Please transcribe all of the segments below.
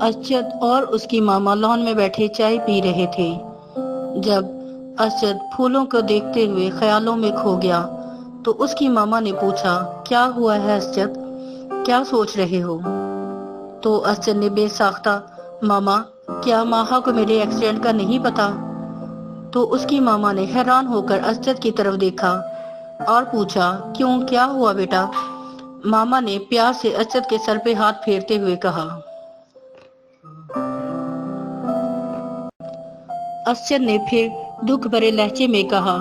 असजद और उसकी मामा लॉन में बैठे चाय पी रहे थे। जब असजद फूलों को देखते हुए ख्यालों में खो गया तो उसकी मामा ने पूछा, क्या हुआ है असजद, क्या सोच रहे हो? तो असजद ने बेसाख्ता, मामा क्या माहा को मेरे एक्सीडेंट का नहीं पता? तो उसकी मामा ने हैरान होकर असजद की तरफ देखा और पूछा, क्यों, क्या हुआ बेटा? मामा ने प्यार से असजद के सर पे हाथ फेरते हुए कहा। असजद ने फिर दुख भरे लहजे में कहा,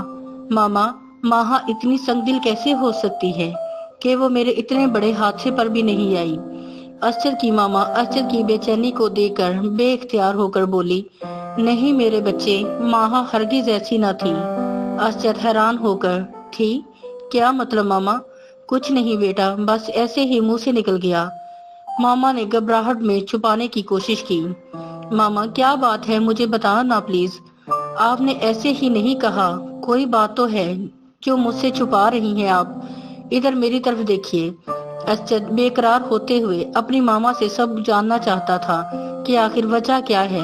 मामा, माहा इतनी संगदिल कैसे हो सकती है कि वो मेरे इतने बड़े हादसे पर भी नहीं आई। असजद की मामा असजद की बेचैनी को देखकर बेइख्तियार होकर बोली, नहीं मेरे बच्चे, माहा हरगिज ऐसी न थी। असजद हैरान होकर, थी? क्या मतलब मामा? कुछ नहीं बेटा, बस ऐसे ही मुंह से निकल गया। मामा ने घबराहट में छुपाने की कोशिश की। मामा क्या बात है, मुझे बताना ना प्लीज। आपने ऐसे ही नहीं कहा, कोई बात तो है जो मुझसे छुपा रही हैं आप। इधर मेरी तरफ देखिए। असजद बेकरार होते हुए अपनी मामा से सब जानना चाहता था कि आखिर वजह क्या है।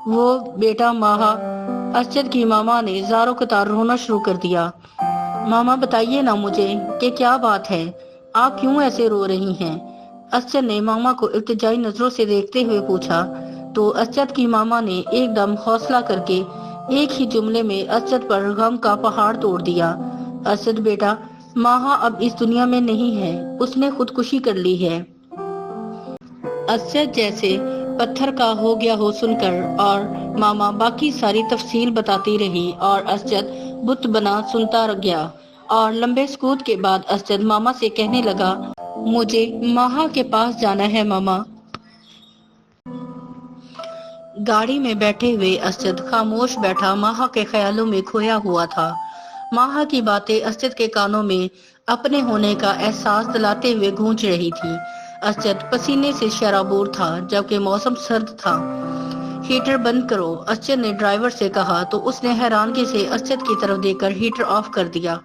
वो बेटा माहा। असजद की मामा ने ज़ारो कतार रोना शुरू कर दिया। मामा बताइए ना मुझे कि क्या बात है, आप क्यों ऐसे रो रही हैं? असजद ने मामा को इल्तिजाई नजरों से देखते हुए पूछा। तो असजद की मामा ने एकदम हौसला करके एक ही जुमले में असजद पर गम का पहाड़ तोड़ दिया। असजद बेटा, माहा अब इस दुनिया में नहीं है, उसने खुदकुशी कर ली है। असजद जैसे पत्थर का हो गया हो सुनकर और मामा बाकी सारी तफसील बताती रही और असजद बुत बना सुनता गया। और लंबे सुकूत के बाद असजद मामा से कहने लगा, मुझे माहा के पास जाना है मामा। गाड़ी में बैठे हुए असजद खामोश बैठा माहा के ख्यालों में खोया हुआ था। माहा की बातें असजद के कानों में अपने होने का एहसास दिलाते हुए गूंज रही थी। असजद पसीने से शराबोर था जबकि मौसम सर्द था। हीटर बंद करो, असजद ने ड्राइवर से कहा तो उसने हैरानगी से असजद की तरफ देखकर हीटर ऑफ कर दिया।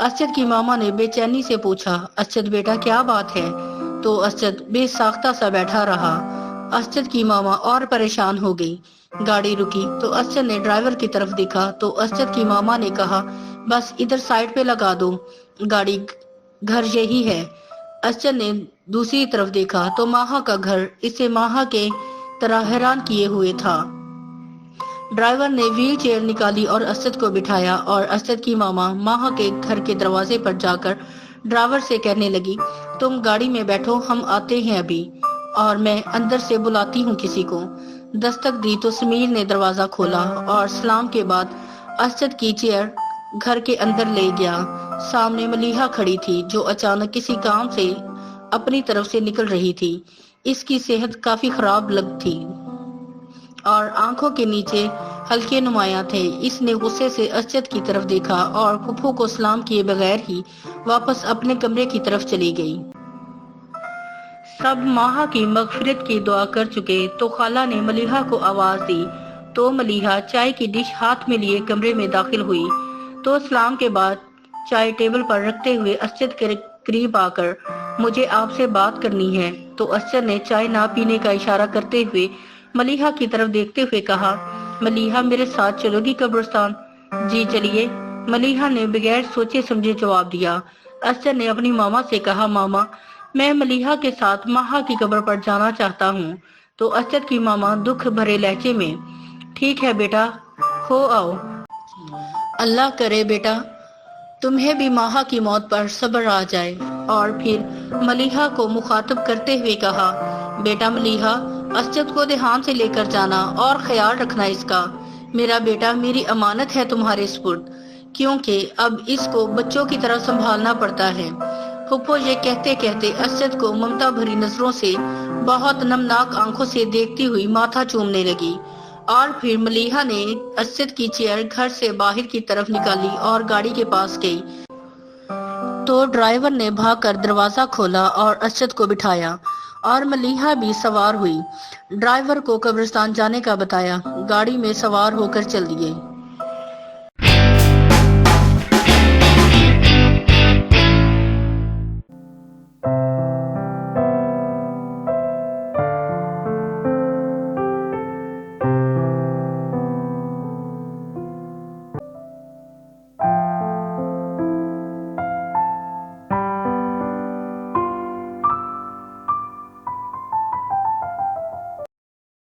असजद की मामा ने बेचैनी से पूछा, असजद बेटा क्या बात है? तो असजद बेसाख्ता सा बैठा रहा। असजद की मामा और परेशान हो गई। गाड़ी रुकी तो असजद ने ड्राइवर की तरफ देखा तो असजद की मामा ने कहा, बस इधर साइड पे लगा दो, गाड़ी, घर यही है। असजद ने दूसरी तरफ देखा तो माहा का घर इसे माहा के तरह हैरान किए हुए था। ड्राइवर ने व्हील चेयर निकाली और असजद को बिठाया और असजद की मामा माहा के घर के दरवाजे पर जाकर ड्राइवर से कहने लगी, तुम गाड़ी में बैठो, हम आते हैं अभी, और मैं अंदर से बुलाती हूँ किसी को। दस्तक दी तो समीर ने दरवाजा खोला और सलाम के बाद असजद की चेयर घर के अंदर ले गया। सामने मलीहा खड़ी थी जो अचानक किसी काम से अपनी तरफ से निकल रही थी। इसकी सेहत काफी खराब लग थी और आंखों के नीचे हल्के नुमाया थे। इसने गुस्से से असजद की तरफ देखा और फुफ्फू को सलाम किए बगैर ही वापस अपने कमरे की तरफ चली गई। सब माहा की मगफिरत की दुआ कर चुके तो खाला ने मलीहा को आवाज दी तो मलीहा चाय की डिश हाथ में लिए कमरे में दाखिल हुई। तो सलाम के बाद चाय टेबल पर रखते हुए असजद के करीब आकर, मुझे आपसे बात करनी है। तो असजद ने चाय ना पीने का इशारा करते हुए मलीहा की तरफ देखते हुए कहा, मलीहा मेरे साथ चलोगी कब्रिस्तान? जी चलिए, मलीहा ने बगैर सोचे समझे जवाब दिया। असजद ने अपनी मामा से कहा, मामा मैं मलीहा के साथ माहा की कब्र पर जाना चाहता हूँ। तो असजद की मामा दुख भरे लहजे में, ठीक है बेटा, हो आओ, अल्लाह करे बेटा तुम्हें भी माहा की मौत पर सब्र आ जाए। और फिर मलीहा को मुखातब करते हुए कहा, बेटा मलीहा, असजद को ध्यान से लेकर जाना और ख्याल रखना इसका। मेरा बेटा मेरी अमानत है तुम्हारे सुपुर्द, क्योंकि अब इसको बच्चों की तरह संभालना पड़ता है। फुप्पो ये कहते कहते असजद को ममता भरी नजरों से बहुत नमनाक आंखों से देखती हुई माथा चूमने लगी। और फिर मलीहा ने असजद की चेयर घर से बाहर की तरफ निकाली और गाड़ी के पास गई तो ड्राइवर ने भागकर दरवाजा खोला और असजद को बिठाया और मलीहा भी सवार हुई। ड्राइवर को कब्रिस्तान जाने का बताया। गाड़ी में सवार होकर चल दिए।